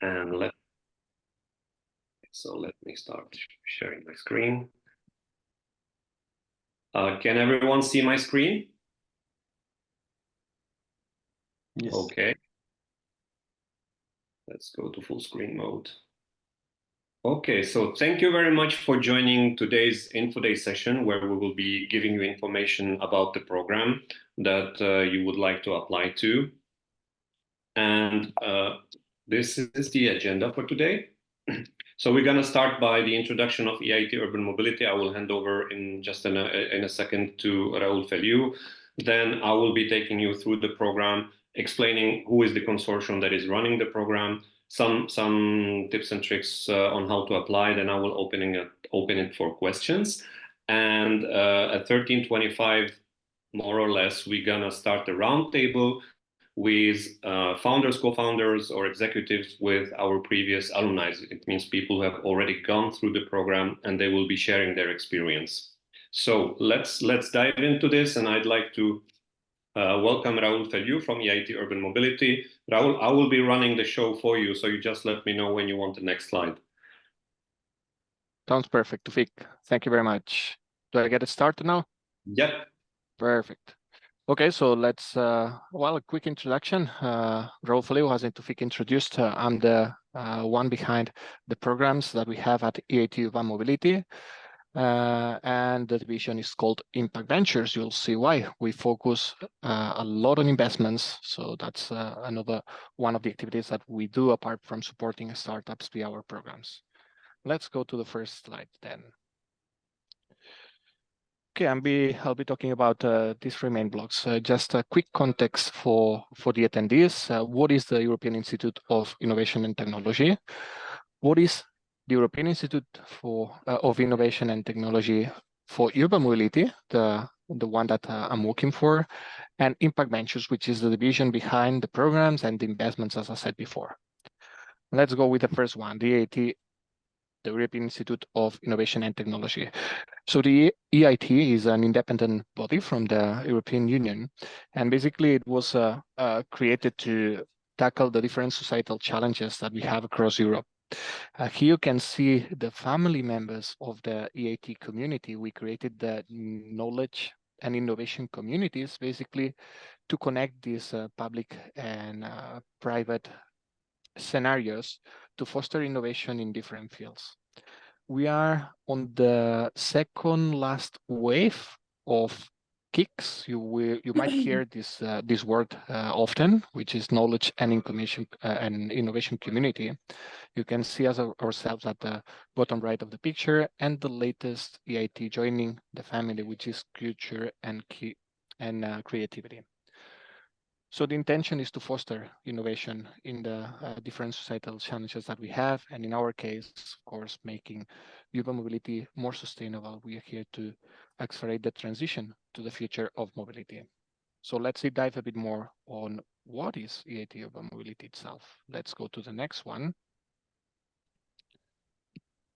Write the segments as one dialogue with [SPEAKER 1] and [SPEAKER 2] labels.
[SPEAKER 1] And let me start sharing my screen. Can everyone see my screen?
[SPEAKER 2] Yes.
[SPEAKER 1] Okay. Let's go to full screen mode. Okay, so thank you very much for joining today's Infoday session, where we will be giving you information about the program that you would like to apply to. And this is the agenda for today. So we're going to start by the introduction of EIT Urban Mobility. I will hand over in just in a second to Raoul Feliu. Then I will be taking you through the program, explaining who is the consortium that is running the program, some tips and tricks on how to apply. Then I will open it for questions. And at 13:25, more or less, we're going to start the roundtable with founders, co-founders, or executives with our previous alumni. It means people who have already gone through the program, and they will be sharing their experience. So let's dive into this, and I'd like to welcome Raoul Feliu from EIT Urban Mobility. Raoul, I will be running the show for you, so you just let me know when you want the next slide.
[SPEAKER 2] Sounds perfect, Tufik. Thank you very much. Do I get it started now?
[SPEAKER 1] Yep.
[SPEAKER 2] Perfect. Okay, so let's, well, a quick introduction. Raoul Feliu, as Tufik introduced, I'm the one behind the programs that we have at EIT Urban Mobility. And the division is called Impact Ventures. You'll see why. We focus a lot on investments. So that's another one of the activities that we do apart from supporting startups via our programs. Let's go to the first slide then. Okay, I'll be talking about these three main blocks. Just a quick context for the attendees. What is the European Institute of Innovation and Technology? What is the European Institute of Innovation and Technology for Urban Mobility, the one that I'm working for, and Impact Ventures, which is the division behind the programs and the investments, as I said before. Let's go with the first one, the EIT, the European Institute of Innovation and Technology. So the EIT is an independent body from the European Union, and basically it was created to tackle the different societal challenges that we have across Europe. Here you can see the family members of the EIT community. We created the knowledge and innovation communities basically to connect these public and private scenarios to foster innovation in different fields. We are on the second last wave of KICs. You might hear this word often, which is knowledge and innovation community. You can see us ourselves at the bottom right of the picture, and the latest EIT joining the family, which is culture and creativity. So the intention is to foster innovation in the different societal challenges that we have. And in our case, of course, making urban mobility more sustainable. We are here to accelerate the transition to the future of mobility. So let's dive a bit more on what is EIT urban mobility itself. Let's go to the next one.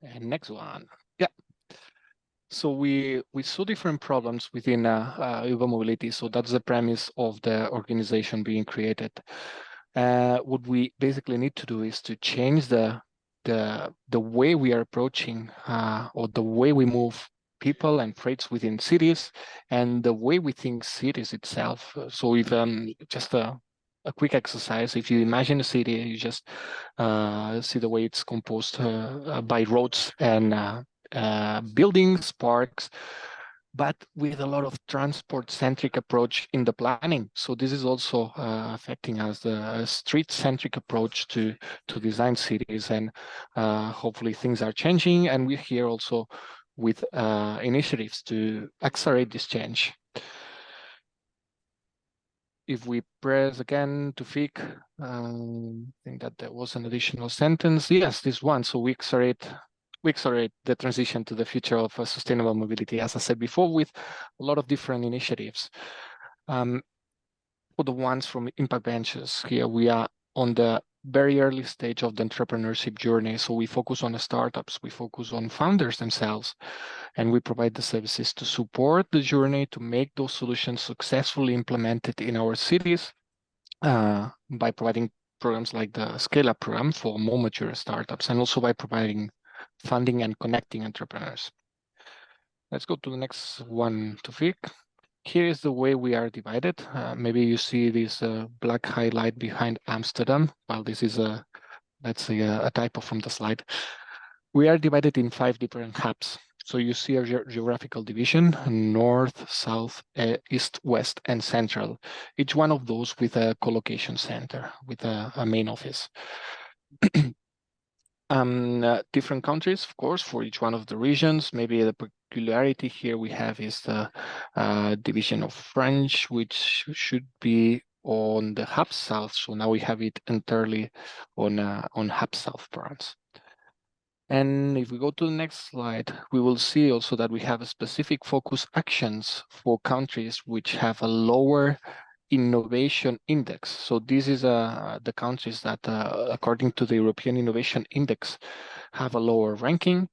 [SPEAKER 2] And next one. Yeah. So we saw different problems within urban mobility. So that's the premise of the organization being created. What we basically need to do is to change the way we are approaching or the way we move people and freights within cities and the way we think cities itself. So if just a quick exercise, if you imagine a city, you just see the way it's composed by roads and buildings, parks, but with a lot of transport-centric approach in the planning. So this is also affecting us, the street-centric approach to design cities, and hopefully things are changing. And we're here also with initiatives to accelerate this change. If we press again to FIC, I think that there was an additional sentence. Yes, this one. So we accelerate the transition to the future of sustainable mobility, as I said before, with a lot of different initiatives. For the ones from Impact Ventures, here we are on the very early stage of the entrepreneurship journey. So we focus on the startups, we focus on founders themselves, and we provide the services to support the journey to make those solutions successfully implemented in our cities by providing programs like the Scale Up program for more mature startups, and also by providing funding and connecting entrepreneurs. Let's go to the next one, Tufik. Here is the way we are divided. Maybe you see this black highlight behind Amsterdam. Well, this is let's say a typo from the slide. We are divided in 5 different hubs. So you see a geographical division: north, south, east, west, and central. Each one of those with a co-location center, with a main office. Different countries, of course, for each one of the regions. Maybe the peculiarity here we have is the division of French, which should be on the hub south. So now we have it entirely on hub south branch. And if we go to the next slide, we will see also that we have a specific focus actions for countries which have a lower innovation index. So this is the countries that, according to the European Innovation Index, have a lower ranking.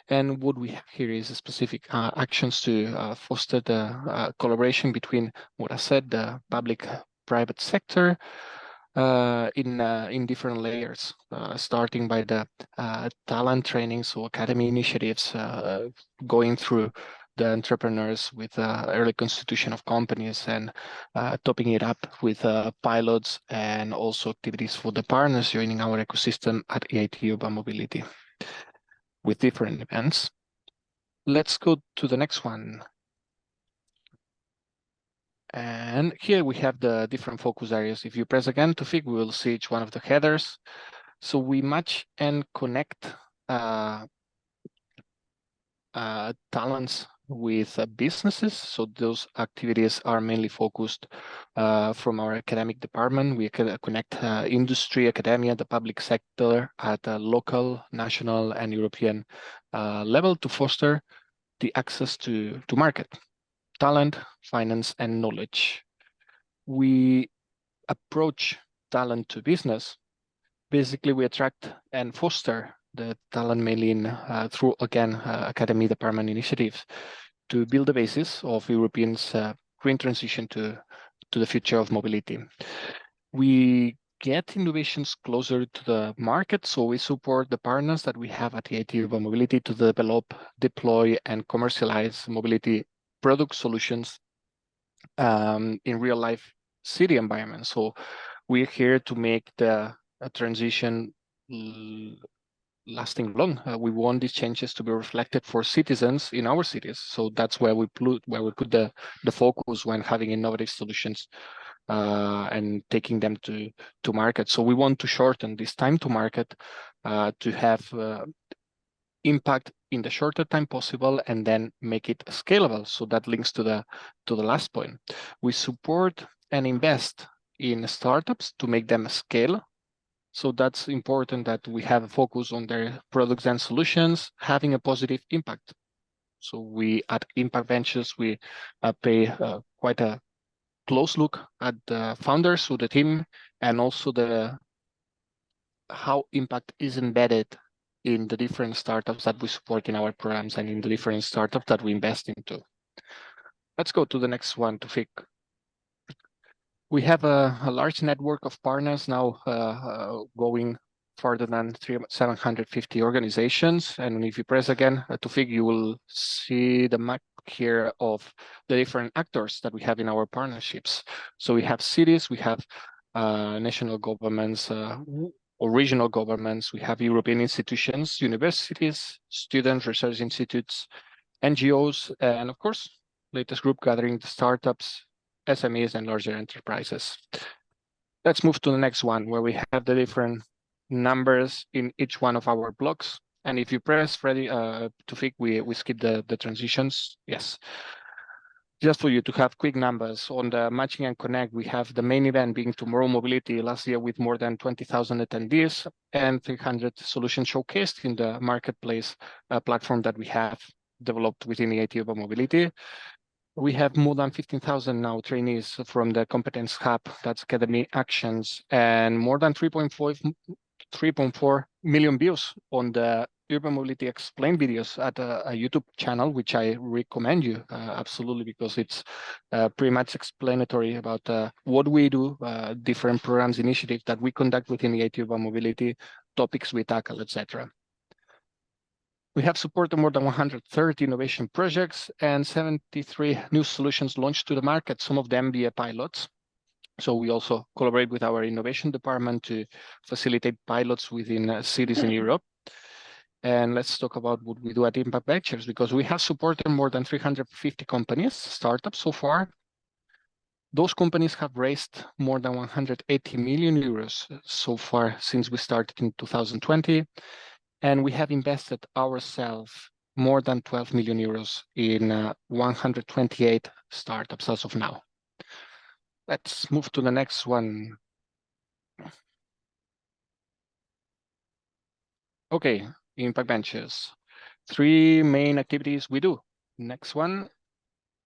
[SPEAKER 2] And what we have here is specific actions to foster the collaboration between what I said, the public-private sector, in different layers, starting by the talent training, so academy initiatives, going through the entrepreneurs with early constitution of companies, and topping it up with pilots and also activities for the partners joining our ecosystem at EIT Urban Mobility with different events. Let's go to the next one. And here we have the different focus areas. If you press again to Tufik, we will see each one of the headers. So we match and connect talents with businesses. So those activities are mainly focused from our academic department. We can connect industry, academia, the public sector at a local, national, and European level to foster the access to market, talent, finance, and knowledge. We approach talent to business. Basically, we attract and foster the talent mainly through, again, academy department initiatives to build the basis of Europeans' green transition to the future of mobility. We get innovations closer to the market, so we support the partners that we have at EIT Urban Mobility to develop, deploy, and commercialize mobility product solutions in real-life city environments. So we're here to make the transition lasting long. We want these changes to be reflected for citizens in our cities. So that's where we put the focus when having innovative solutions and taking them to market. So we want to shorten this time to market to have impact in the shorter time possible, and then make it scalable. So that links to the last point. We support and invest in startups to make them scale. So that's important that we have a focus on their products and solutions having a positive impact. So we at Impact Ventures, we pay quite a close look at the founders of the team, and also how impact is embedded in the different startups that we support in our programs and in the different startups that we invest into. Let's go to the next one, Tufik. We have a large network of partners now going further than 750 organizations. And if you press again Tufik, you will see the map here of the different actors that we have in our partnerships. So we have cities, we have national governments, or regional governments, we have European institutions, universities, student research institutes, NGOs, and of course, latest group gathering the startups, SMEs, and larger enterprises. Let's move to the next one, where we have the different numbers in each one of our blocks. And if you press ready Tufik, we skip the transitions. Yes. Just for you to have quick numbers on the Matching and Connect, we have the main event being Tomorrow Mobility last year with more than 20,000 attendees and 300 solutions showcased in the marketplace platform that we have developed within the EIT Urban Mobility. We have more than 15,000 now trainees from the Competence Hub, that's Academy Actions, and more than 3.4 million views on the urban mobility explained videos at a YouTube channel, which I recommend you absolutely, because it's pretty much explanatory about what we do, different programs, initiatives that we conduct within the urban mobility, topics we tackle, etc. We have supported more than 130 innovation projects and 73 new solutions launched to the market, some of them via pilots. So we also collaborate with our innovation department to facilitate pilots within cities in Europe. And let's talk about what we do at Impact Ventures, because we have supported more than 350 companies, startups so far. Those companies have raised more than 180 million euros so far since we started in 2020. And we have invested ourselves more than 12 million euros in 128 startups as of now. Let's move to the next one. Okay, Impact Ventures. 3 main activities we do. Next one,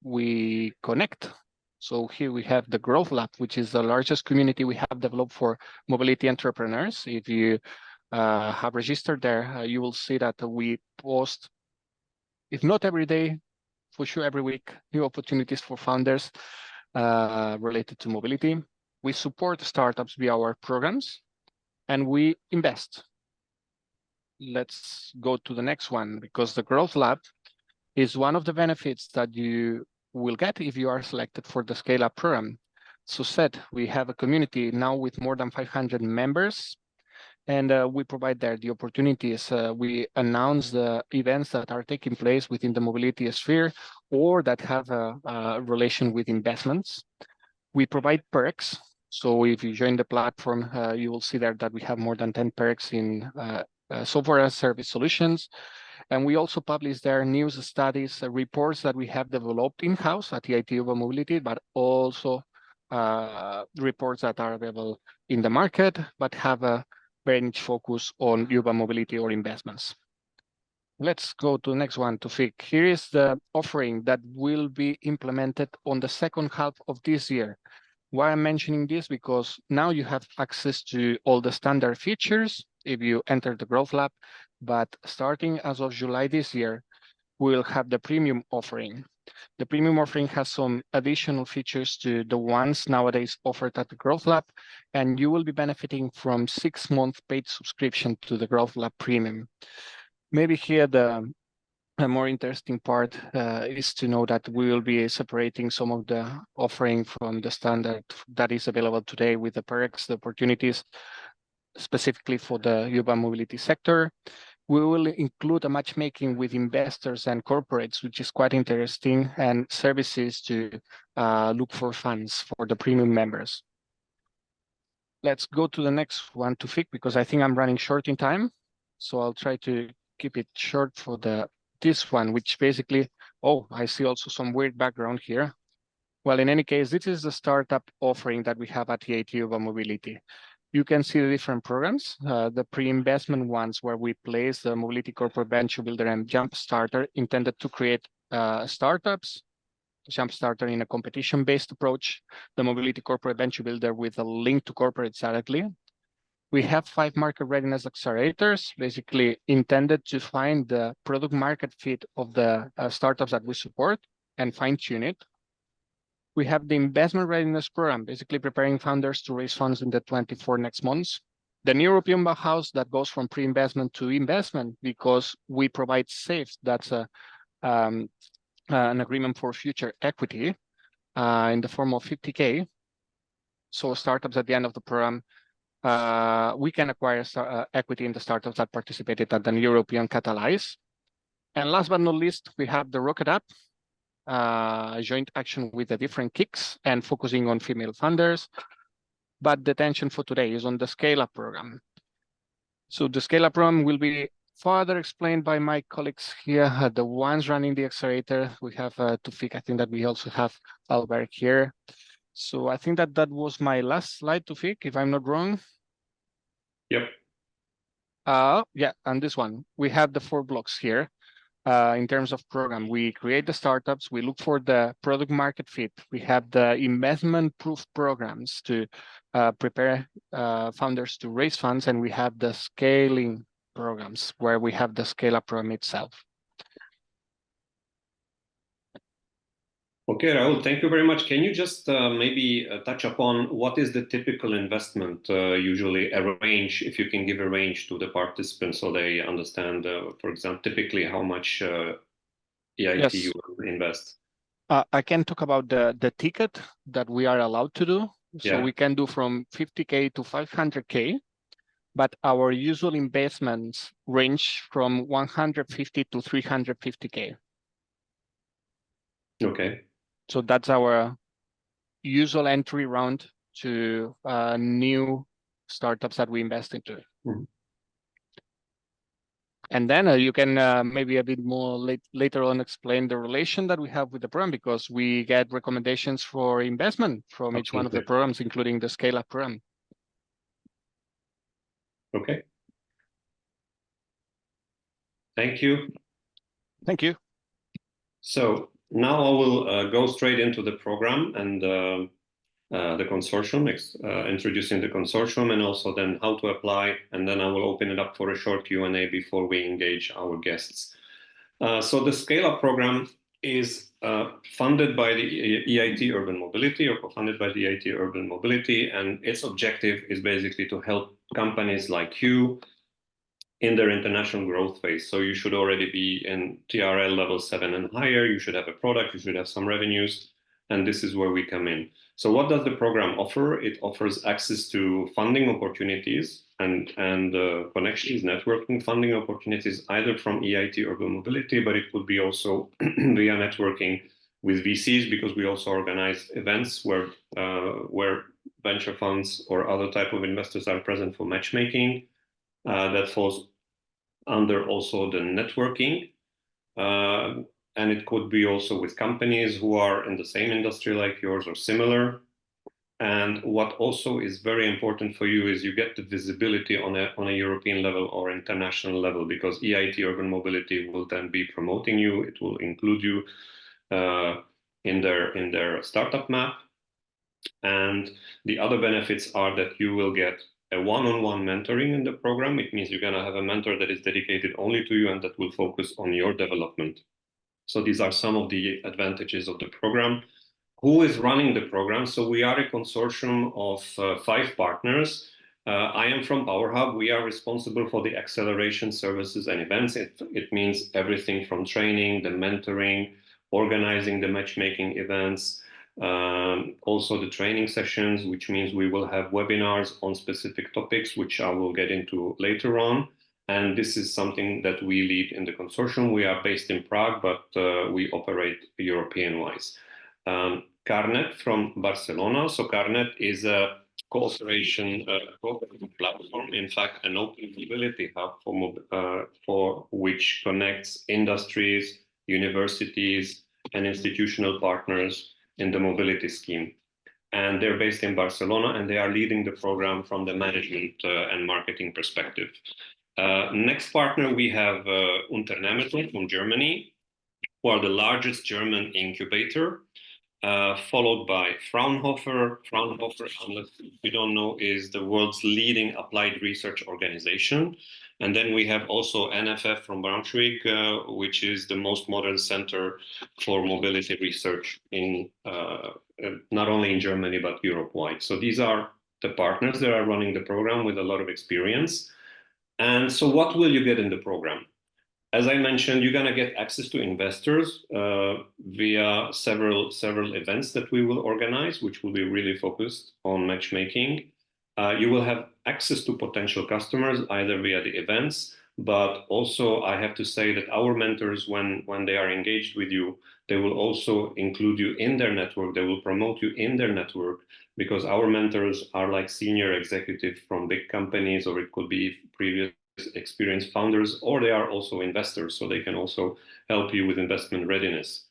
[SPEAKER 2] we connect. So here we have the Growth Lab, which is the largest community we have developed for mobility entrepreneurs. If you have registered there, you will see that we post, if not every day, for sure every week, new opportunities for founders related to mobility. We support startups via our programs, and we invest. Let's go to the next one, because the Growth Lab is one of the benefits that you will get if you are selected for the Scale Up program. So said, we have a community now with more than 500 members, and we provide there the opportunities. We announce the events that are taking place within the mobility sphere or that have a relation with investments. We provide perks. So if you join the platform, you will see there that we have more than 10 perks in software as service solutions. And we also publish there news, studies, reports that we have developed in-house at the IT Urban Mobility, but also reports that are available in the market, but have a very niche focus on urban mobility or investments. Let's go to the next one, Tufik. Here is the offering that will be implemented on the second half of this year. Why I'm mentioning this? Because now you have access to all the standard features if you enter the Growth Lab, but starting as of July this year, we'll have the premium offering. The premium offering has some additional features to the ones nowadays offered at the Growth Lab, and you will be benefiting from 6-month paid subscription to the Growth Lab Premium. Maybe here the more interesting part is to know that we will be separating some of the offering from the standard that is available today with the perks, the opportunities, specifically for the urban mobility sector. We will include a matchmaking with investors and corporates, which is quite interesting, and services to look for funds for the premium members. Let's go to the next one, Tufik, because I think I'm running short in time. So I'll try to keep it short for this one, which basically, oh, I see also some weird background here. Well, in any case, this is the startup offering that we have at the IT Urban Mobility. You can see the different programs, the pre-investment ones where we place the Mobility Corporate Venture Builder and Jumpstarter intended to create startups, Jumpstarter in a competition-based approach, the Mobility Corporate Venture Builder with a link to corporates directly. We have 5 market readiness accelerators, basically intended to find the product market fit of the startups that we support and fine-tune it. We have the investment readiness program, basically preparing founders to raise funds in the 24 next months. The new European Bauhaus that goes from pre-investment to investment because we provide SAFE, that's an agreement for future equity in the form of 50K. So startups at the end of the program, we can acquire equity in the startups that participated at the European Catalyze. And last but not least, we have the Rocket App, joint action with the different kicks and focusing on female funders. But the attention for today is on the Scale-Up program. So the Scale-Up program will be further explained by my colleagues here, the ones running the accelerator. We have Tufik, I think that we also have Albert here. So I think that was my last slide, Tufik, if I'm not wrong.
[SPEAKER 1] Yep.
[SPEAKER 2] Yeah, and this one, we have the 4 blocks here. In terms of program, we create the startups, we look for the product market fit. We have the investment proof programs to prepare founders to raise funds, and we have the scaling programs where we have the scale-up program itself.
[SPEAKER 1] Okay, Raul, thank you very much. Can you just maybe touch upon what is the typical investment, usually a range, if you can give a range to the participants so they understand, for example, typically how much EIT you invest?
[SPEAKER 2] I can talk about the ticket that we are allowed to do. So we can do from 50K to 500K, but our usual investments range from 150 to 350K.
[SPEAKER 1] Okay.
[SPEAKER 2] So that's our usual entry round to new startups that we invest into.
[SPEAKER 1] Mm-hmm.
[SPEAKER 2] And then you can maybe a bit more later on explain the relation that we have with the program, because we get recommendations for investment from each one of the programs, including the scale-up program.
[SPEAKER 1] Okay. Thank you.
[SPEAKER 2] Thank you.
[SPEAKER 1] So now I will go straight into the program and the consortium, introducing the consortium and also then how to apply. And then I will open it up for a short Q&A before we engage our guests. So the Scale-Up program is funded by the EIT Urban Mobility, or co-funded by the EIT Urban Mobility, and its objective is basically to help companies like you in their international growth phase. So you should already be in TRL level 7 and higher. You should have a product, you should have some revenues, and this is where we come in. So what does the program offer? It offers access to funding opportunities and connections, networking funding opportunities, either from EIT Urban Mobility, but it could be also via networking with VCs, because we also organize events where venture funds or other type of investors are present for matchmaking. That falls under also the networking. And it could be also with companies who are in the same industry like yours or similar. And what also is very important for you is you get the visibility on a European level or international level, because EIT Urban Mobility will then be promoting you. It will include you in their startup map. And the other benefits are that you will get a one-on-one mentoring in the program. It means you're going to have a mentor that is dedicated only to you and that will focus on your development. So these are some of the advantages of the program. Who is running the program? So we are a consortium of 5 partners. I am from PowerHub. We are responsible for the acceleration services and events. It means everything from training, the mentoring, organizing the matchmaking events, also the training sessions, which means we will have webinars on specific topics, which I will get into later on. And this is something that we lead in the consortium. We are based in Prague, but we operate European-wise. Carnet from Barcelona. So Carnet is a cooperation platform, in fact, an open mobility hub for which connects industries, universities, and institutional partners in the mobility scheme. And they're based in Barcelona, and they are leading the program from the management and marketing perspective. Next partner, we have Unternehmertum from Germany, who are the largest German incubator, followed by Fraunhofer. Fraunhofer, unless you don't know, is the world's leading applied research organization. And then we have also NFF from Braunschweig, which is the most modern center for mobility research in not only in Germany, but Europe-wide. So these are the partners that are running the program with a lot of experience. And so what will you get in the program? As I mentioned, you're going to get access to investors via several events that we will organize, which will be really focused on matchmaking. You will have access to potential customers either via the events, but also I have to say that our mentors, when they are engaged with you, they will also include you in their network. They will promote you in their network, because our mentors are like senior executives from big companies, or it could be previous experienced founders, or they are also investors, so they can also help you with investment readiness.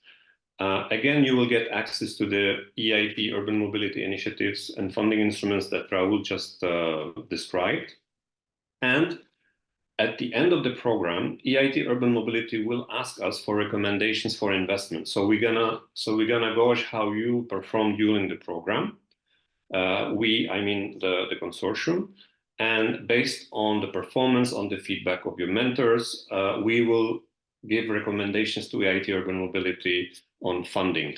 [SPEAKER 1] Again, you will get access to the EIT Urban Mobility initiatives and funding instruments that Raul just described. And at the end of the program, EIT Urban Mobility will ask us for recommendations for investment. So we're gonna gauge how you perform during the program. I mean the consortium. And based on the performance, on the feedback of your mentors, we will give recommendations to EIT Urban Mobility on funding,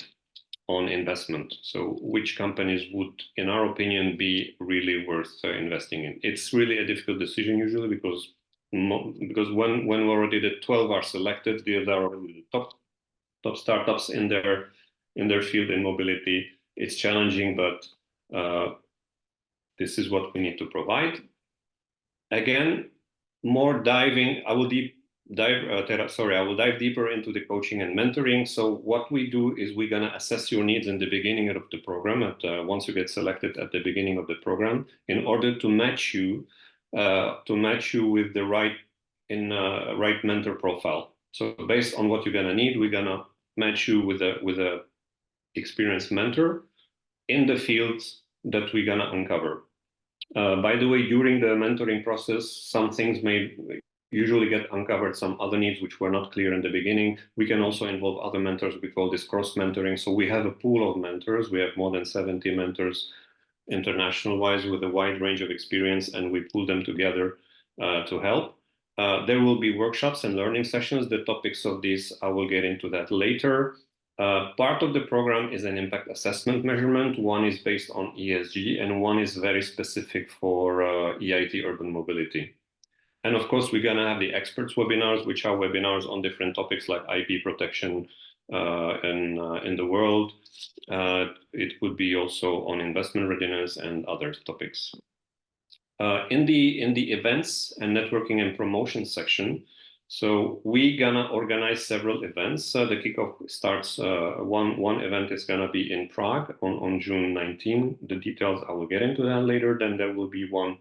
[SPEAKER 1] on investment. So which companies would, in our opinion, be really worth investing in? It's really a difficult decision usually because when already the 12 are selected, they are already the top startups in their field in mobility. It's challenging, but this is what we need to provide. Again, more diving. I will dive deeper into the coaching and mentoring. So what we do is we're gonna assess your needs in the beginning of the program. Once you get selected at the beginning of the program, in order to match you with the right mentor profile. So based on what you're gonna need, we're gonna match you with a experienced mentor in the fields that we're gonna uncover. By the way, during the mentoring process, some things may usually get uncovered, some other needs which were not clear in the beginning. We can also involve other mentors. We call this cross-mentoring. So we have a pool of mentors. We have more than 70 mentors international-wise with a wide range of experience, and we pull them together to help. There will be workshops and learning sessions. The topics of these, I will get into that later. Part of the program is an impact assessment measurement. One is based on ESG, and one is very specific for EIT Urban Mobility. And of course, we're going to have the experts webinars, which are webinars on different topics like IP protection in the world. It would be also on investment readiness and other topics. In the events and networking and promotion section, so we're gonna organize several events. The kickoff starts, one event is gonna be in Prague on June 19. The details, I will get into that later. Then there will be one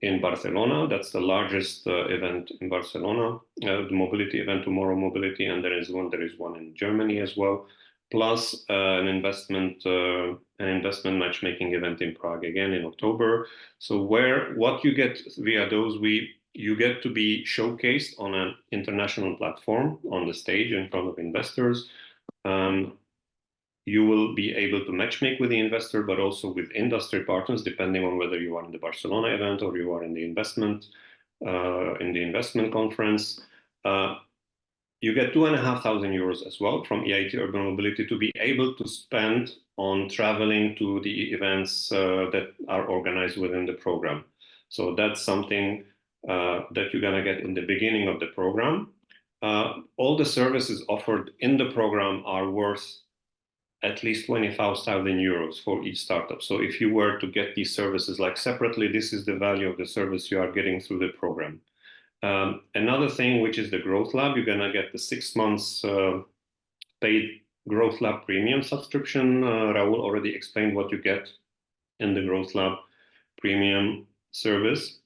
[SPEAKER 1] in Barcelona. That's the largest event in Barcelona, the mobility event, Tomorrow Mobility, and there is one in Germany as well. Plus an investment matchmaking event in Prague again in October. So what you get via those, you get to be showcased on an international platform on the stage in front of investors. You will be able to matchmake with the investor, but also with industry partners, depending on whether you are in the Barcelona event or you are in the investment conference. You get 2,500 euros as well from EIT Urban Mobility to be able to spend on traveling to the events that are organized within the program. So that's something that you're gonna get in the beginning of the program. All the services offered in the program are worth at least 25,000 euros for each startup. So if you were to get these services like separately, this is the value of the service you are getting through the program. Another thing, which is the Growth Lab, you're gonna get the 6 months paid Growth Lab premium subscription. Raul already explained what you get in the Growth Lab premium service.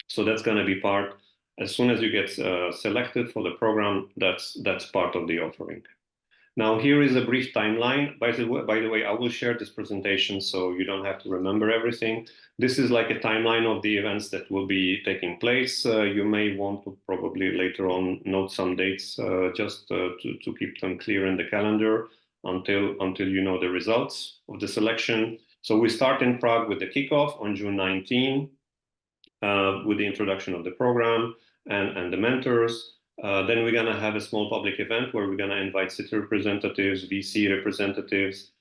[SPEAKER 1] So that's gonna be part, as soon as you get selected for the program, that's part of the offering. Now, here is a brief timeline. By the way, I will share this presentation so you don't have to remember everything. This is like a timeline of the events that will be taking place. You may want to probably later on note some dates just to keep them clear in the calendar until you know the results of the selection. So we start in Prague with the kickoff on June 19 with the introduction of the program and the mentors. Then we're gonna have a small public event where we're gonna invite city representatives, VC representatives,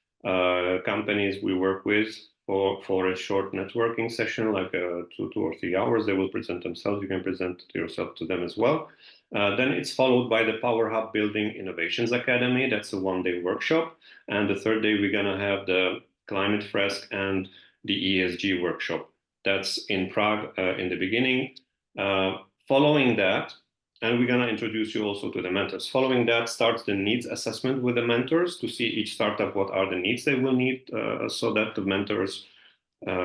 [SPEAKER 1] companies we work with for a short networking session, like 2 or 3 hours. They will present themselves. You can present yourself to them as well. Then it's followed by the Power Hub Building Innovations Academy. That's a 1-day workshop. And the third day, we're gonna have the Climate Fresk and the ESG workshop. That's in Prague in the beginning. Following that, and we're going to introduce you also to the mentors. Following that starts the needs assessment with the mentors to see each startup what are the needs they will need so that the mentors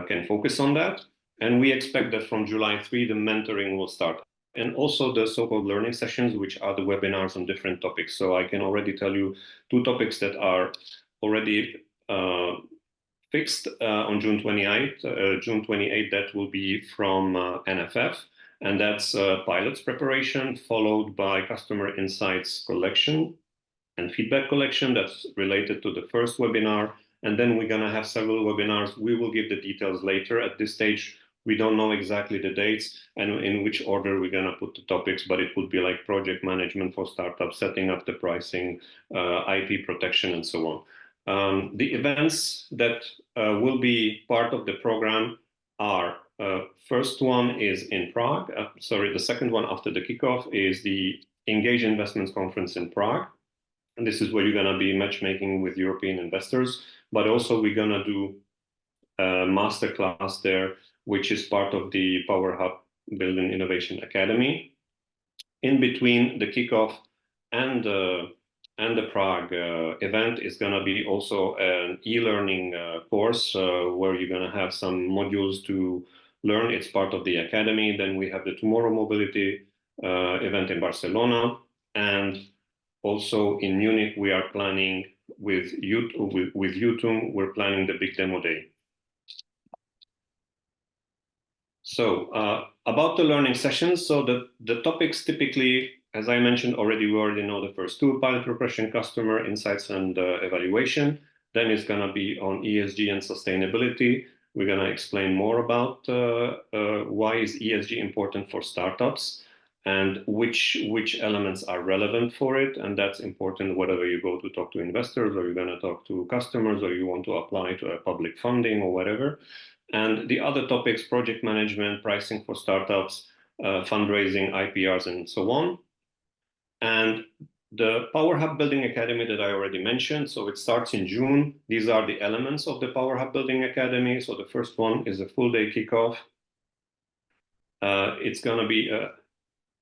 [SPEAKER 1] can focus on that. And we expect that from July 3, the mentoring will start. And also the so-called learning sessions, which are the webinars on different topics. So I can already tell you 2 topics that are already fixed on June 28th. June 28th, that will be from NFF. And that's pilots preparation, followed by customer insights collection and feedback collection. That's related to the first webinar. And then we're going to have several webinars. We will give the details later. At this stage, We don't know exactly the dates and in which order we're going to put the topics, but it would be like project management for startups, setting up the pricing, IP protection, and so on. The events that will be part of the program are first one is in Prague. The second one after the kickoff is the Engage Investments Conference in Prague. And this is where you're going to be matchmaking with European investors, but also we're going to do a masterclass there, which is part of the Power Hub Building Innovation Academy. In between the kickoff and the Prague event is going to be also an e-learning course where you're going to have some modules to learn. It's part of the academy. Then we have the Tomorrow Mobility event in Barcelona, and also in Munich we are planning with UTUM, we're planning the big demo day. So about the learning sessions, so the topics typically, as I mentioned already, we already know the first two: pilot regression, customer insights, and evaluation. Then it's going to be on ESG and sustainability. We're going to explain more about why is ESG important for startups and which elements are relevant for it. And that's important whether you go to talk to investors or you're going to talk to customers or you want to apply to a public funding or whatever. And the other topics: project management, pricing for startups, fundraising, IPRs, and so on. And the Power Hub Building Academy that I already mentioned, so it starts in June. These are the elements of the Power Hub Building Academy. So the first one is a full day kickoff. It's going to be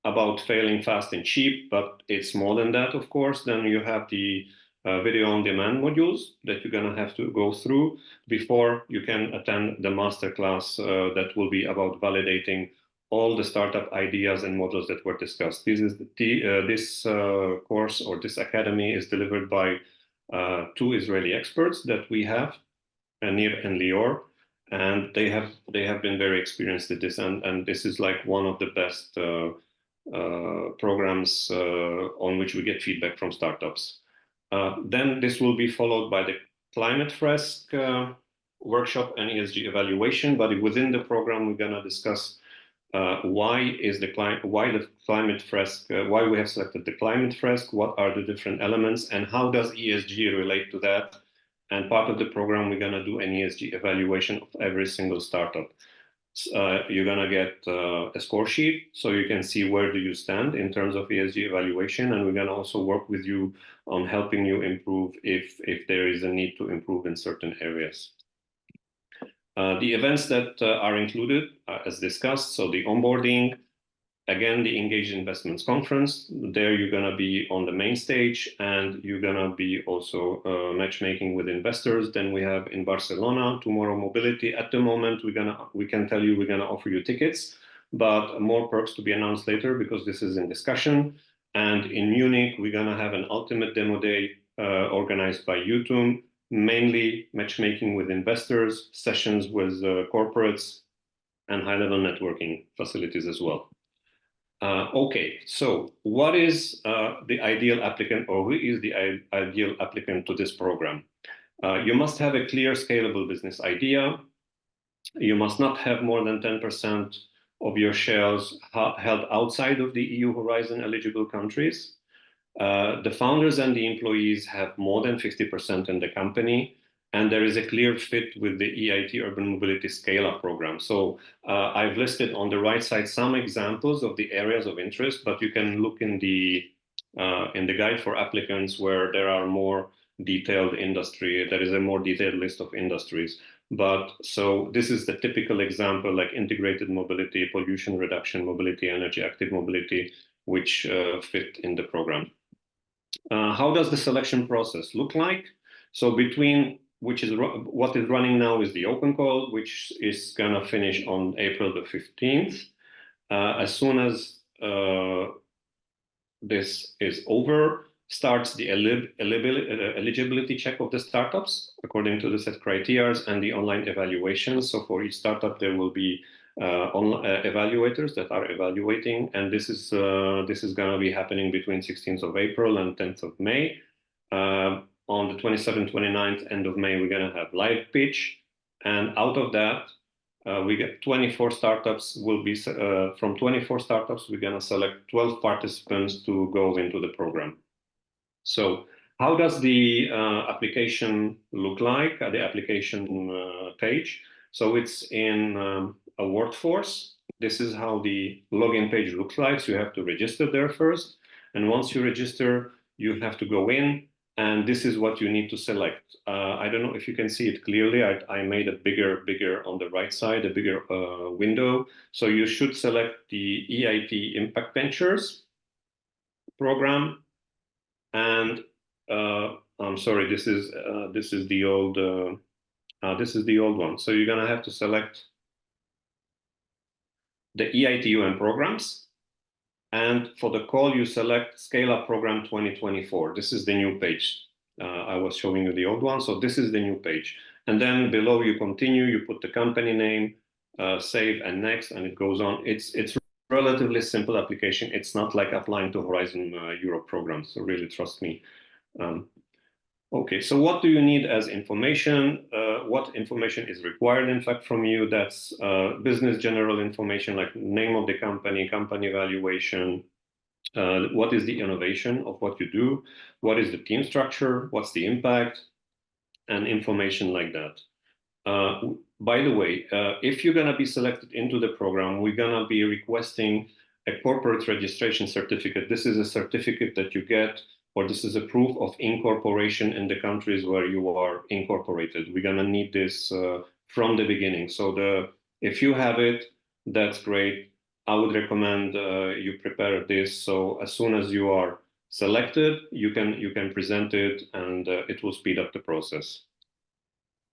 [SPEAKER 1] about failing fast and cheap, but it's more than that, of course. Then you have the video on demand modules that you're going to have to go through before you can attend the masterclass that will be about validating all the startup ideas and models that were discussed. This course or this academy is delivered by two Israeli experts that we have, Nir and Lior, and they have been very experienced at this, and this is like one of the best programs on which we get feedback from startups. Then this will be followed by the Climate Fresk workshop and ESG evaluation. But within the program, we're going to discuss why the Climate Fresk, why we have selected the Climate Fresk, what are the different elements, and how does ESG relate to that. And part of the program, we're going to do an ESG evaluation of every single startup. You're going to get a score sheet so you can see where do you stand in terms of ESG evaluation, and we're going to also work with you on helping you improve if there is a need to improve in certain areas. The events that are included as discussed, so the onboarding, again, the Engage Investments Conference. There you're going to be on the main stage and you're going to be also matchmaking with investors. Then we have in Barcelona, Tomorrow Mobility. At the moment, we can tell you we're going to offer you tickets, but more perks to be announced later because this is in discussion. And in Munich, we're going to have an ultimate demo day organized by UTUM, mainly matchmaking with investors, sessions with corporates, and high-level networking facilities as well. Okay, so what is the ideal applicant, or who is the ideal applicant to this program? You must have a clear, scalable business idea. You must not have more than 10% of your shares held outside of the EU Horizon eligible countries. The founders and the employees have more than 50% in the company, and there is a clear fit with the EIT Urban Mobility Scale-Up program. So I've listed on the right side some examples of the areas of interest, but you can look in the guide for applicants where there are more detailed industry. There is a more detailed list of industries. But so this is the typical example, like integrated mobility, pollution reduction, mobility, energy, active mobility, which fit in the program. How does the selection process look like? So what is running now is the open call, which is going to finish on April the 15th. As soon as this is over, starts the eligibility check of the startups according to the set criteria and the online evaluation. So for each startup, there will be evaluators that are evaluating, and this is going to be happening between 16th of April and 10th of May. On the 27th, 29th, end of May, we're going to have live pitch, and out of that, We get 24 startups. Will be from 24 startups, we're gonna select 12 participants to go into the program. So how does the application look like? The application page. So it's in a workforce. This is how the login page looks like. So you have to register there first. And once you register, you have to go in, and this is what you need to select. I don't know if you can see it clearly. I made a bigger on the right side, a bigger window. So you should select the EIT Impact Ventures program. And I'm sorry, this is the old one. So you're gonna have to select the EITUM programs, and for the call you select Scale Up Program 2024. This is the new page. I was showing you the old one, so this is the new page. And then below you continue, you put the company name, save and next, and it goes on. It's relatively simple application. It's not like applying to Horizon Europe programs. So really trust me. Okay, so what do you need as information? What information is required, in fact, from you? That's business general information like name of the company, company valuation, what is the innovation of what you do, what is the team structure, what's the impact, and information like that. By the way, if you're gonna be selected into the program, we're gonna be requesting a corporate registration certificate. This is a certificate that you get, or this is a proof of incorporation in the countries where you are incorporated. We're gonna need this from the beginning. So if you have it, that's great. I would recommend you prepare this. So as soon as you are selected, you can present it, and it will speed up the process.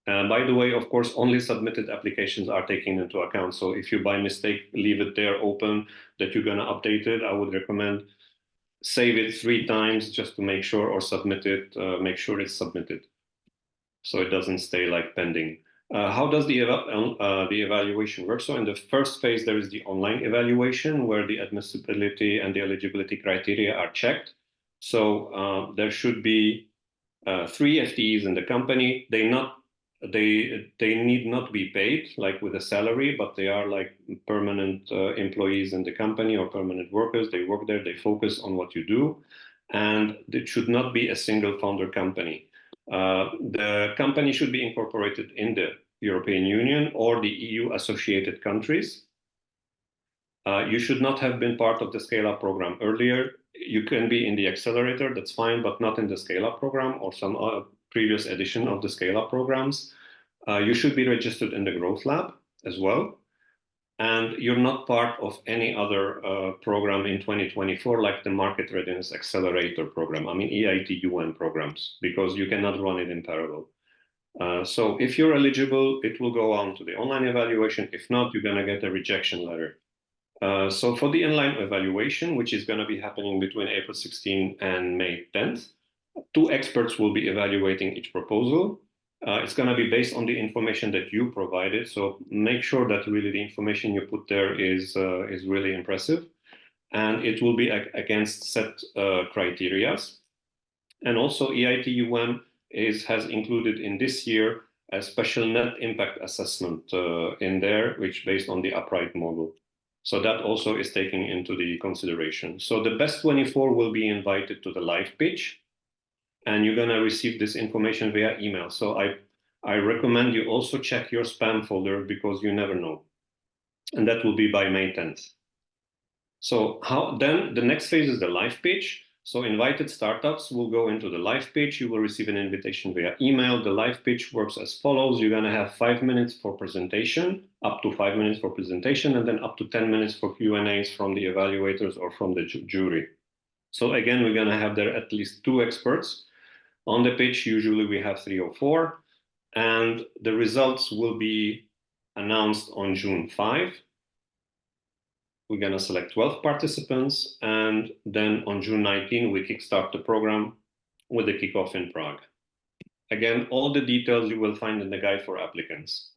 [SPEAKER 1] By the way, of course, only submitted applications are taken into account. So if you by mistake leave it there open that you're gonna update it, I would recommend save it 3 times just to make sure, or submit it, make sure it's submitted, so it doesn't stay like pending. How does the evaluation work? So in the first phase, there is the online evaluation where the admissibility and the eligibility criteria are checked. So there should be 3 FTEs in the company. They need not be paid like with a salary, but they are like permanent employees in the company, or permanent workers. They work there, they focus on what you do, and it should not be a single founder company. The company should be incorporated in the European Union or the EU associated countries. You should not have been part of the Scale-Up program earlier. You can be in the accelerator, that's fine, but not in the Scale-Up program or some previous edition of the Scale-Up programs. You should be registered in the Growth Lab as well. And you're not part of any other program in 2024, like the Market Readiness Accelerator program, I mean EIT-UN programs, because you cannot run it in parallel. So if you're eligible, it will go on to the online evaluation. If not, you're gonna get a rejection letter. So for the inline evaluation, which is gonna be happening between April 16 and May 10th, 2 experts will be evaluating each proposal. It's going to be based on the information that you provided. So make sure that really the information you put there is really impressive. And it will be against set criteria. And also EIT-UM has included in this year a special net impact assessment in there, which based on the upright model. So that also is taken into the consideration. So the best 24 will be invited to the live pitch, and you're gonna receive this information via email. So I recommend you also check your spam folder, because you never know. And that will be by May 10th. So then the next phase is the live pitch. So invited startups will go into the live pitch. You will receive an invitation via email. The live pitch works as follows. You're gonna have 5 minutes for presentation, up to 5 minutes for presentation, and then up to 10 minutes for Q&As from the evaluators or from the jury. So again, we're gonna have there at least 2 experts. On the pitch, usually we have 3 or 4, and the results will be announced on June 5. We're gonna select 12 participants, and then on June 19, we kickstart the program with the kickoff in Prague. Again, all the details you will find in the guide for applicants.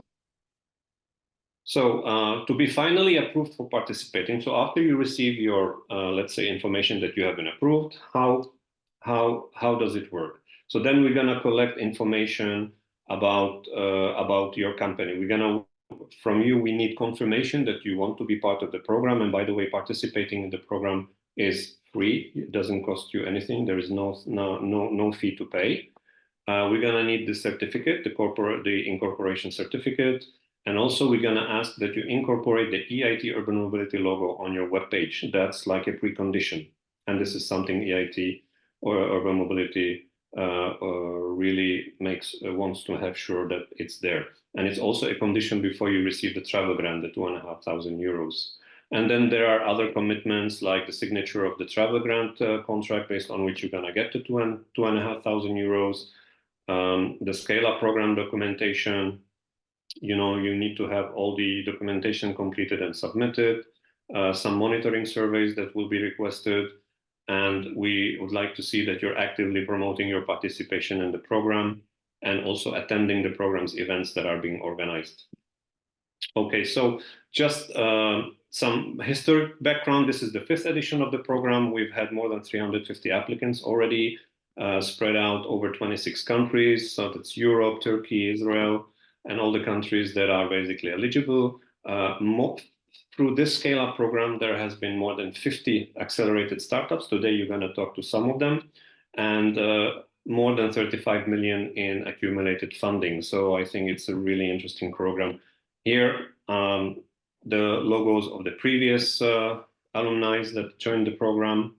[SPEAKER 1] So to be finally approved for participating, so after you receive your, let's say, information that you have been approved, how does it work? So then we're gonna collect information about your company. We're gonna from you, we need confirmation that you want to be part of the program. And by the way, participating in the program is free. It doesn't cost you anything. There is no fee to pay. We're gonna need the certificate, the incorporation certificate, and also we're gonna ask that you incorporate the EIT Urban Mobility logo on your webpage. That's like a precondition, and this is something EIT or Urban Mobility really wants to have sure that it's there. And it's also a condition before you receive the travel grant, the 2,500 euros. And then there are other commitments like the signature of the travel grant contract based on which you're gonna get the 2,500 euros. The scale-up program documentation, you need to have all the documentation completed and submitted, some monitoring surveys that will be requested, and we would like to see that you're actively promoting your participation in the program and also attending the program's events that are being organized. Okay, so just some historic background. This is the 5th edition of the program. We've had more than 350 applicants already, spread out over 26 countries. So that's Europe, Turkey, Israel, and all the countries that are basically eligible. Through this scale-up program, there has been more than 50 accelerated startups. Today, you're going to talk to some of them, and more than 35 million in accumulated funding. So I think it's a really interesting program. Here, the logos of the previous alumni that joined the program,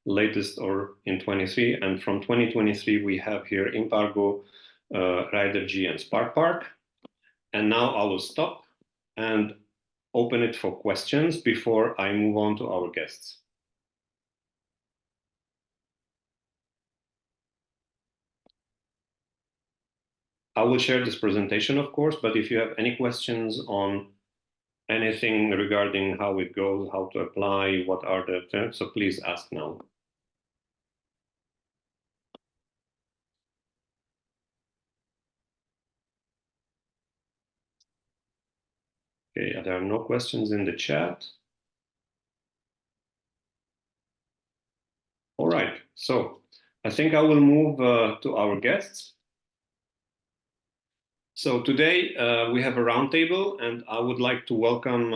[SPEAKER 1] latest or in 23, and from 2023 we have here Impargo, Ridergy, and Spark Park. And now I will stop and open it for questions before I move on to our guests. I will share this presentation, of course, but if you have any questions on anything regarding how it goes, how to apply, what are the terms, so please ask now. Okay, there are no questions in the chat. All right, so I think I will move to our guests. So today we have a roundtable, and I would like to welcome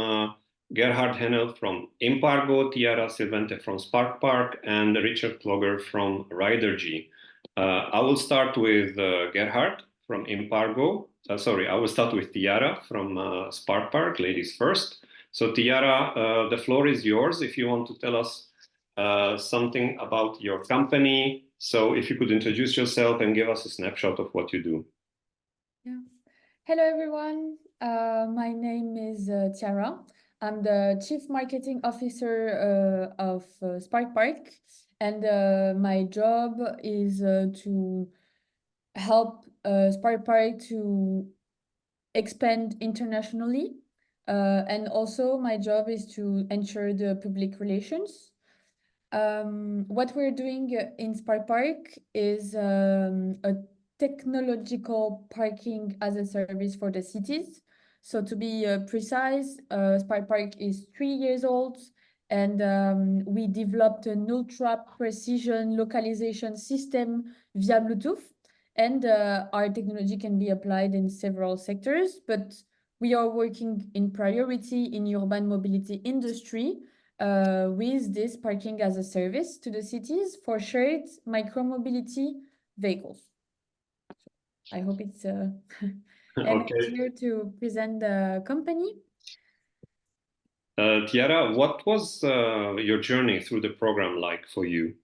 [SPEAKER 1] Gerhard Hennel from Impargo, Tiara Silvente from Spark Park, and Richard Klogger from Ridergy. I will start with Gerhard from Impargo. I will start with Tiara from Spark Park, ladies first. So Tiara, the floor is yours if you want to tell us something about your company. So if you could introduce yourself and give us a snapshot of what you do.
[SPEAKER 3] Yeah. Hello, everyone. My name is Tiara. I'm the Chief Marketing Officer of Spark Park, and my job is to help Spark Park to expand internationally. And also my job is to ensure the public relations. What we're doing in Spark Park is a technological parking as a service for the cities. So to be precise, Spark Park is 3 years old, and we developed an ultra precision localization system via Bluetooth. And our technology can be applied in several sectors, but we are working in priority in urban mobility industry with this parking as a service to the cities for shared micromobility vehicles. I hope it's clear to present the company.
[SPEAKER 1] Tiara, what was your journey through the program like for you?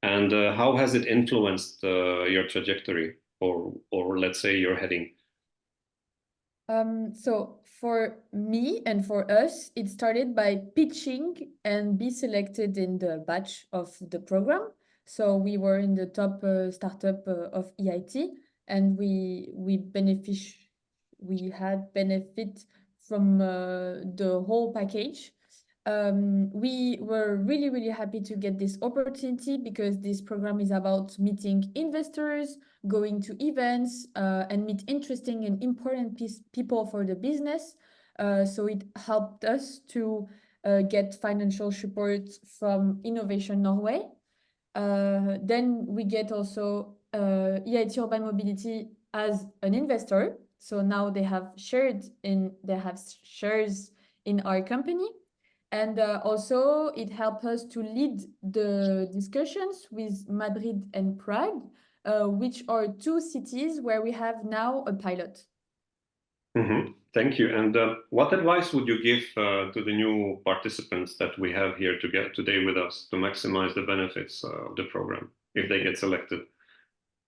[SPEAKER 1] And how has it influenced your trajectory or let's say your heading?
[SPEAKER 3] So for me and for us, it started by pitching and be selected in the batch of the program. So we were in the top startup of EIT, and we had benefit from the whole package. We were really, really happy to get this opportunity because this program is about meeting investors, going to events, and meet interesting and important people for the business. So it helped us to get financial support from Innovation Norway. Then we get also EIT Urban Mobility as an investor. So now they have shares in our company. And also it helped us to lead the discussions with Madrid and Prague, which are two cities where we have now a pilot.
[SPEAKER 1] Thank you. And what advice would you give to the new participants that we have here today with us to maximize the benefits of the program if they get selected?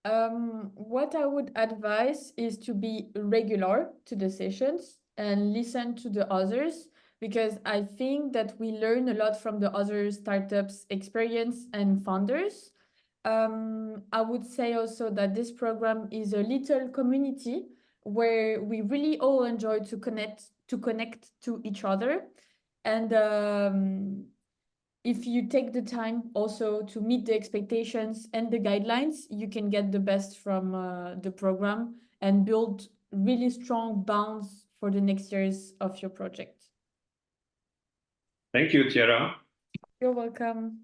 [SPEAKER 3] What I would advise is to be regular to the sessions and listen to the others, because I think that we learn a lot from the other startups' experience and founders. I would say also that this program is a little community where we really all enjoy to connect to each other. And if you take the time also to meet the expectations and the guidelines, you can get the best from the program and build really strong bonds for the next years of your project.
[SPEAKER 1] Thank you, Tiara.
[SPEAKER 3] You're welcome.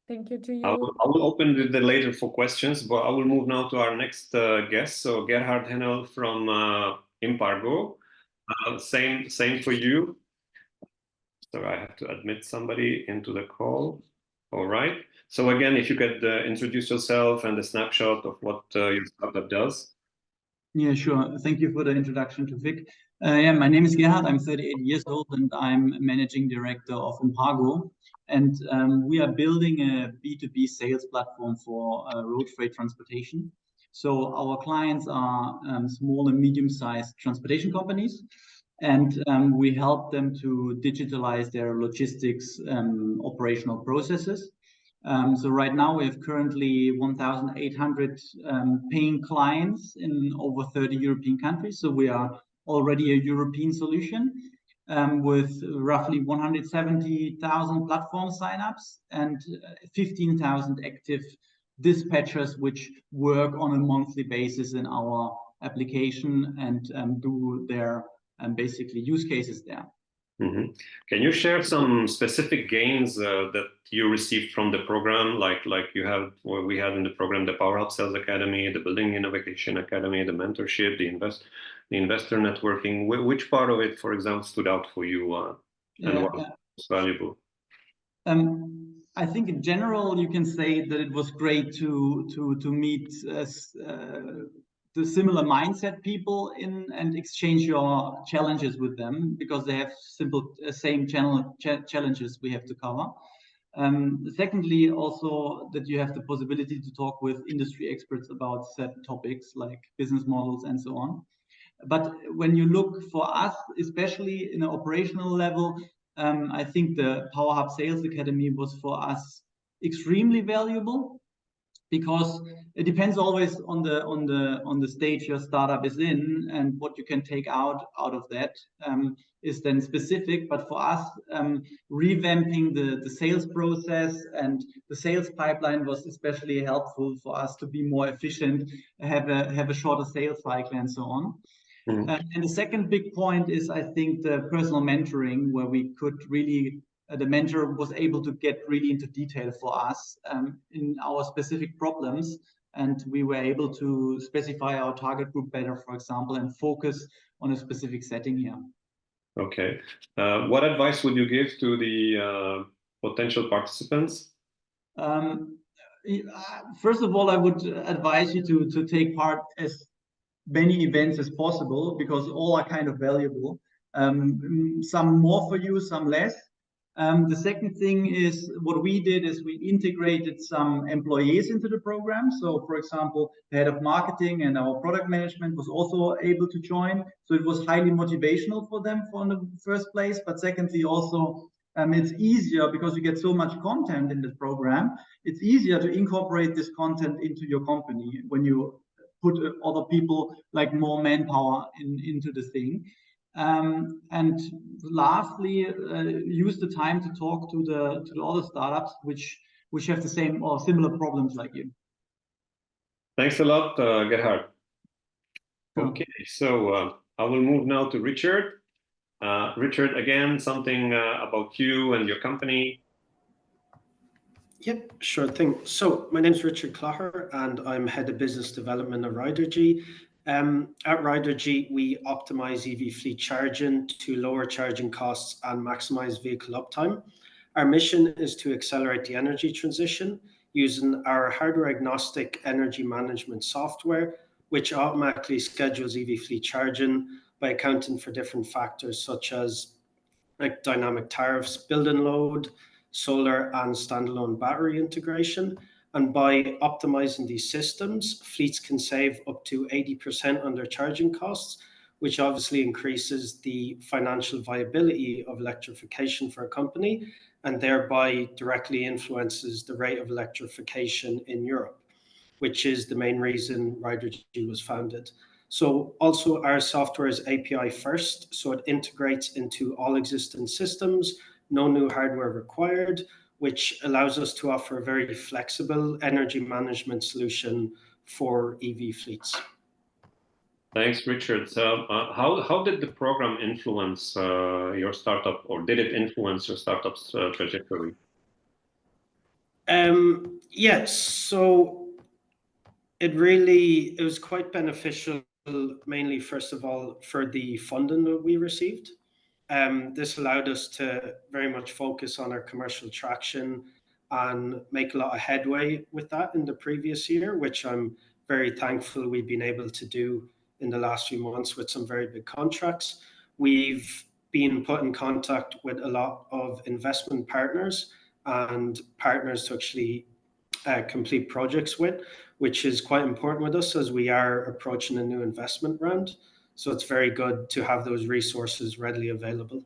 [SPEAKER 3] Thank you to you.
[SPEAKER 1] I will open the later for questions, but I will move now to our next guest. So Gerhard Hennel from Impargo. Same for you. So I have to admit somebody into the call. All right. So again, if you could introduce yourself and a snapshot of what your startup does.
[SPEAKER 4] Yeah, sure. Thank you for the introduction to Vic. Yeah, my name is Gerhard. I'm 38 years old and I'm managing director of Impargo. And we are building a B2B sales platform for road freight transportation. So our clients are small and medium-sized transportation companies. And we help them to digitalize their logistics operational processes. So right now we have currently 1,800 paying clients in over 30 European countries. So we are already a European solution with roughly 170,000 platform signups and 15,000 active dispatchers, which work on a monthly basis in our application and do their basically use cases there.
[SPEAKER 1] Can you share some specific gains that you received from the program, like we had in the program, the Power Up Sales Academy, the Building Innovation Academy, the mentorship, the investor networking? Which part of it, for example, stood out for you and what was valuable?
[SPEAKER 4] I think in general you can say that it was great to meet the similar mindset people and exchange your challenges with them, because they have same challenges we have to cover. Secondly, also that you have the possibility to talk with industry experts about certain topics like business models and so on. But when you look for us, especially in an operational level, I think the Power Hub Sales Academy was for us extremely valuable, because it depends always on the stage your startup is in, and what you can take out of that is then specific. But for us, revamping the sales process and the sales pipeline was especially helpful for us to be more efficient, have a shorter sales cycle and so on. And the second big point is, I think, the personal mentoring, where we could really the mentor was able to get really into detail for us in our specific problems, and we were able to specify our target group better, for example, and focus on a specific setting here.
[SPEAKER 1] Okay. What advice would you give to the potential participants?
[SPEAKER 4] First of all, I would advise you to take part as many events as possible, because all are kind of valuable. Some more for you, some less. The second thing is, what we did is we integrated some employees into the program. So for example, the head of marketing and our product management was also able to join. So it was highly motivational for them in the first place. But secondly, also it's easier, because you get so much content in the program. It's easier to incorporate this content into your company when you put other people, like more manpower into the thing. And lastly, use the time to talk to the other startups which have the same or similar problems like you.
[SPEAKER 1] Thanks a lot, Gerhard.
[SPEAKER 4] Sure.
[SPEAKER 1] Okay, so I will move now to Richard. Richard, again, something about you and your company.
[SPEAKER 5] Yep, sure thing. So my name is Richard Clougher and I'm head of business development at Ridergy. At Ridergy, we optimize EV fleet charging to lower charging costs and maximize vehicle uptime. Our mission is to accelerate the energy transition using our hardware agnostic energy management software, which automatically schedules EV fleet charging by accounting for different factors such as like dynamic tariffs, build-in load, solar and standalone battery integration. And by optimizing these systems, fleets can save up to 80% on their charging costs, which obviously increases the financial viability of electrification for a company and thereby directly influences the rate of electrification in Europe, which is the main reason Ridergy was founded. So also our software is API first, so it integrates into all existing systems, no new hardware required, which allows us to offer a very flexible energy management solution for EV fleets.
[SPEAKER 1] Thanks, Richard. So, how did the program influence your startup, or did it influence your startup's trajectory?
[SPEAKER 5] Yes, so it was quite beneficial, mainly first of all for the funding that we received. This allowed us to very much focus on our commercial traction and make a lot of headway with that in the previous year, which I'm very thankful we've been able to do in the last few months with some very big contracts. We've been put in contact with a lot of investment partners and partners to actually complete projects with, which is quite important with us as we are approaching a new investment round. So it's very good to have those resources readily available.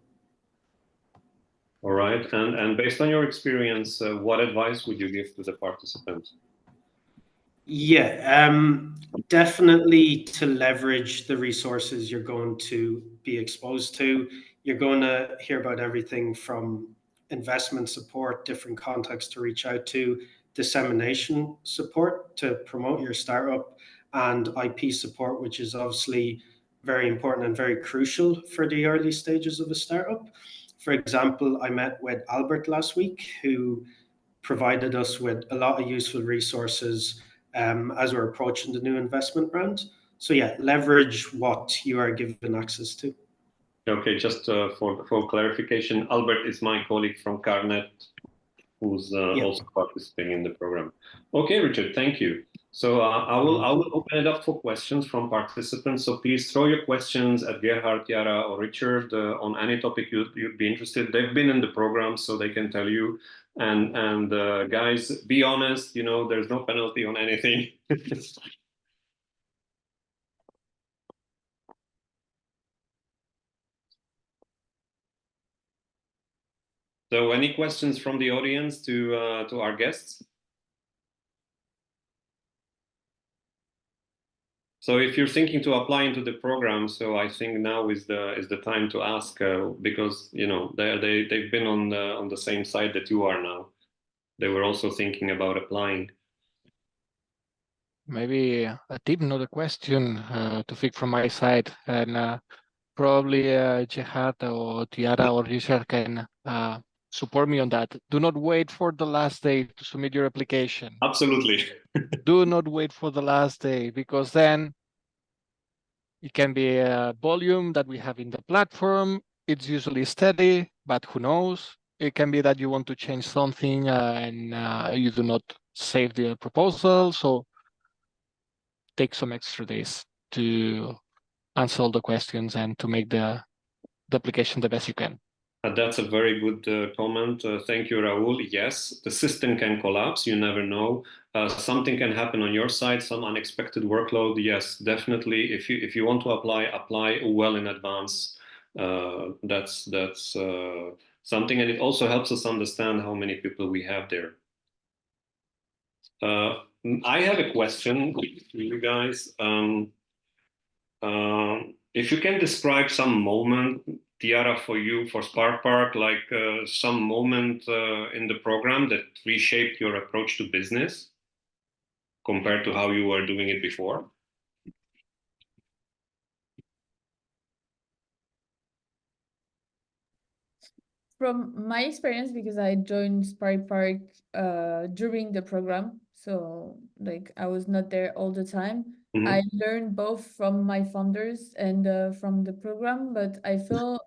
[SPEAKER 1] All right, and based on your experience, what advice would you give to the participants?
[SPEAKER 5] Yeah, definitely to leverage the resources you're going to be exposed to. You're going to hear about everything from investment support, different contacts to reach out to, dissemination support to promote your startup, and IP support, which is obviously very important and very crucial for the early stages of a startup. For example, I met with Albert last week, who provided us with a lot of useful resources as we're approaching the new investment round. So yeah, leverage what you are given access to.
[SPEAKER 1] Okay, just for clarification, Albert is my colleague from Carnet, who's also participating in the program. Okay, Richard, thank you. So I will open it up for questions from participants. So please throw your questions at Gerhard, Yara, or Richard on any topic you'd be interested. They've been in the program, so they can tell you. And guys, be honest. You know, there's no penalty on anything. So, any questions from the audience to our guests? So if you're thinking to apply into the program, so I think now is the time to ask because you know they've been on the same side that you are now. They were also thinking about applying.
[SPEAKER 2] Maybe a tip, not a question, to think from my side, and probably Jehad or Tiara or Richard can support me on that. Do not wait for the last day to submit your application.
[SPEAKER 1] Absolutely.
[SPEAKER 2] Do not wait for the last day, because then it can be a volume that we have in the platform. It's usually steady, but who knows? It can be that you want to change something and you do not save the proposal. So take some extra days to answer all the questions and to make the application the best you can.
[SPEAKER 1] That's a very good comment. Thank you, Raul. Yes, the system can collapse. You never know. Something can happen on your side, some unexpected workload. Yes, definitely. If you want to apply well in advance. That's something, and it also helps us understand how many people we have there. I have a question to you guys. If you can describe some moment, Tiara, for you, for Spark Park, like some moment in the program that reshaped your approach to business compared to how you were doing it before?
[SPEAKER 3] From my experience, because I joined Spark Park during the program, So like I was not there all the time.
[SPEAKER 1] Mhm.
[SPEAKER 3] I learned both from my founders and from the program, but I feel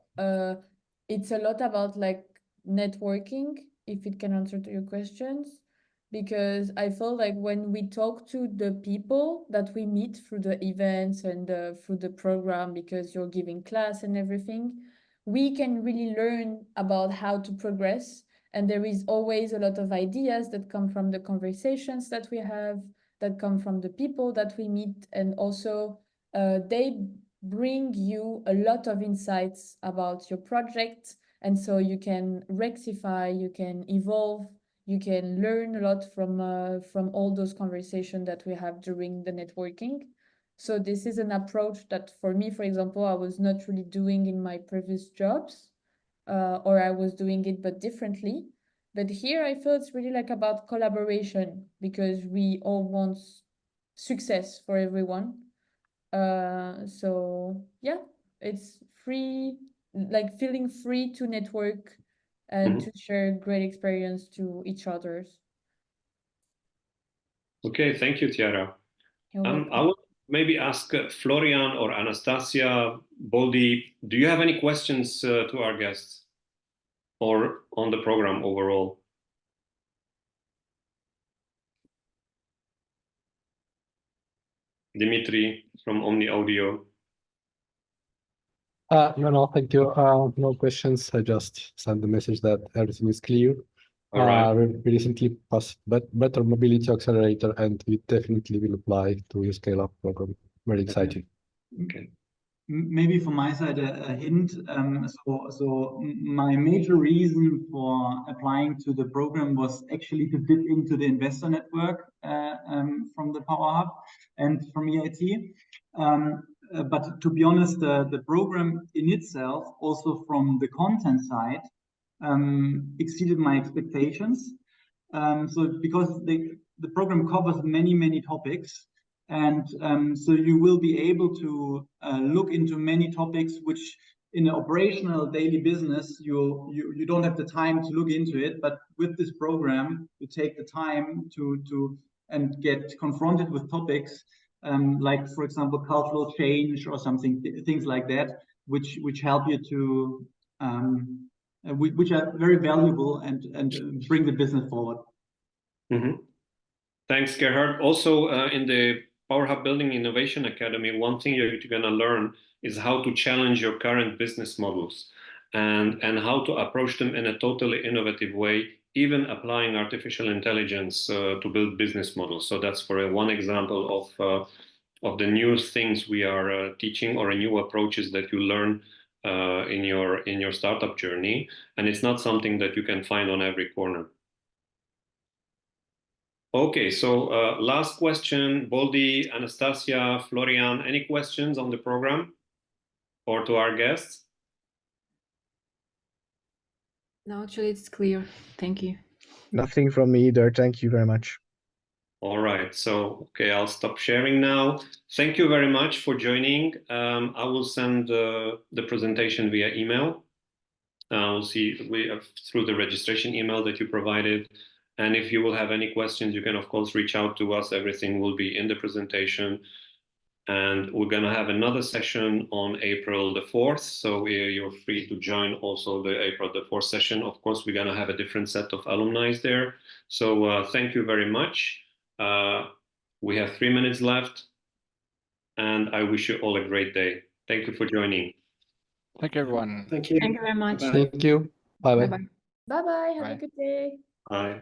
[SPEAKER 3] it's a lot about like networking, if it can answer to your questions, because I feel like when we talk to the people that we meet through the events and through the program, because you're giving class and everything, we can really learn about how to progress. And there is always a lot of ideas that come from the conversations that we have, that come from the people that we meet, and also they bring you a lot of insights about your project, and so you can rectify, you can evolve, you can learn a lot from all those conversations that we have during the networking. So this is an approach that for me, for example, I was not really doing in my previous jobs, or I was doing it but differently. But here I feel it's really like about collaboration, because we all want success for everyone. So yeah, it's free, like feeling free to network and
[SPEAKER 1] Mhm.
[SPEAKER 3] to share great experience to each others.
[SPEAKER 1] Okay, thank you, Tiara.
[SPEAKER 3] You're
[SPEAKER 1] I
[SPEAKER 3] welcome.
[SPEAKER 1] will maybe ask Florian or Anastasia, Boldi, do you have any questions to our guests or on the program overall? Dimitri from Omni Audio.
[SPEAKER 6] No, thank you. No questions. I just sent the message that everything is clear.
[SPEAKER 1] All right.
[SPEAKER 6] We recently passed Better Mobility Accelerator, and we definitely will apply to your scale-up program. Very exciting.
[SPEAKER 1] Okay.
[SPEAKER 4] Maybe from my side a hint. So my major reason for applying to the program was actually to dip into the investor network from the Power Hub and from EIT. But to be honest, the program in itself, also from the content side, exceeded my expectations. So because the program covers many topics. And so you will be able to look into many topics which in an operational daily business, you don't have the time to look into it. But with this program, you take the time to and get confronted with topics like, for example, cultural change or something, things like that, which help you to which are very valuable and bring the business forward.
[SPEAKER 1] Mm-hmm. Thanks, Gerhard. Also, in the Power Hub Building Innovation Academy, one thing you're going to learn is how to challenge your current business models and how to approach them in a totally innovative way, even applying artificial intelligence to build business models. So that's for one example of the new things we are teaching, or new approaches that you learn in your startup journey. And it's not something that you can find on every corner. Okay, so last question, Boldi, Anastasia, Florian, any questions on the program or to our guests?
[SPEAKER 7] No, actually, it's clear. Thank you.
[SPEAKER 8] Nothing from me either. Thank you very much.
[SPEAKER 1] All right, so, okay, I'll stop sharing now. Thank you very much for joining. I will send the presentation via email. We'll see through the registration email that you provided. And if you will have any questions, you can, of course, reach out to us. Everything will be in the presentation. And we're going to have another session on April the 4th. So you're free to join also the April the 4th session. Of course, we're going to have a different set of alumni there. So thank you very much. We have 3 minutes left. And I wish you all a great day. Thank you for joining.
[SPEAKER 2] Thank you, everyone.
[SPEAKER 5] Thank you.
[SPEAKER 7] Thank you very much.
[SPEAKER 5] Bye-bye.
[SPEAKER 6] Thank you. Bye-bye.
[SPEAKER 7] Bye-bye.
[SPEAKER 3] Bye bye. Have
[SPEAKER 2] Bye.
[SPEAKER 3] a good day.
[SPEAKER 1] Bye.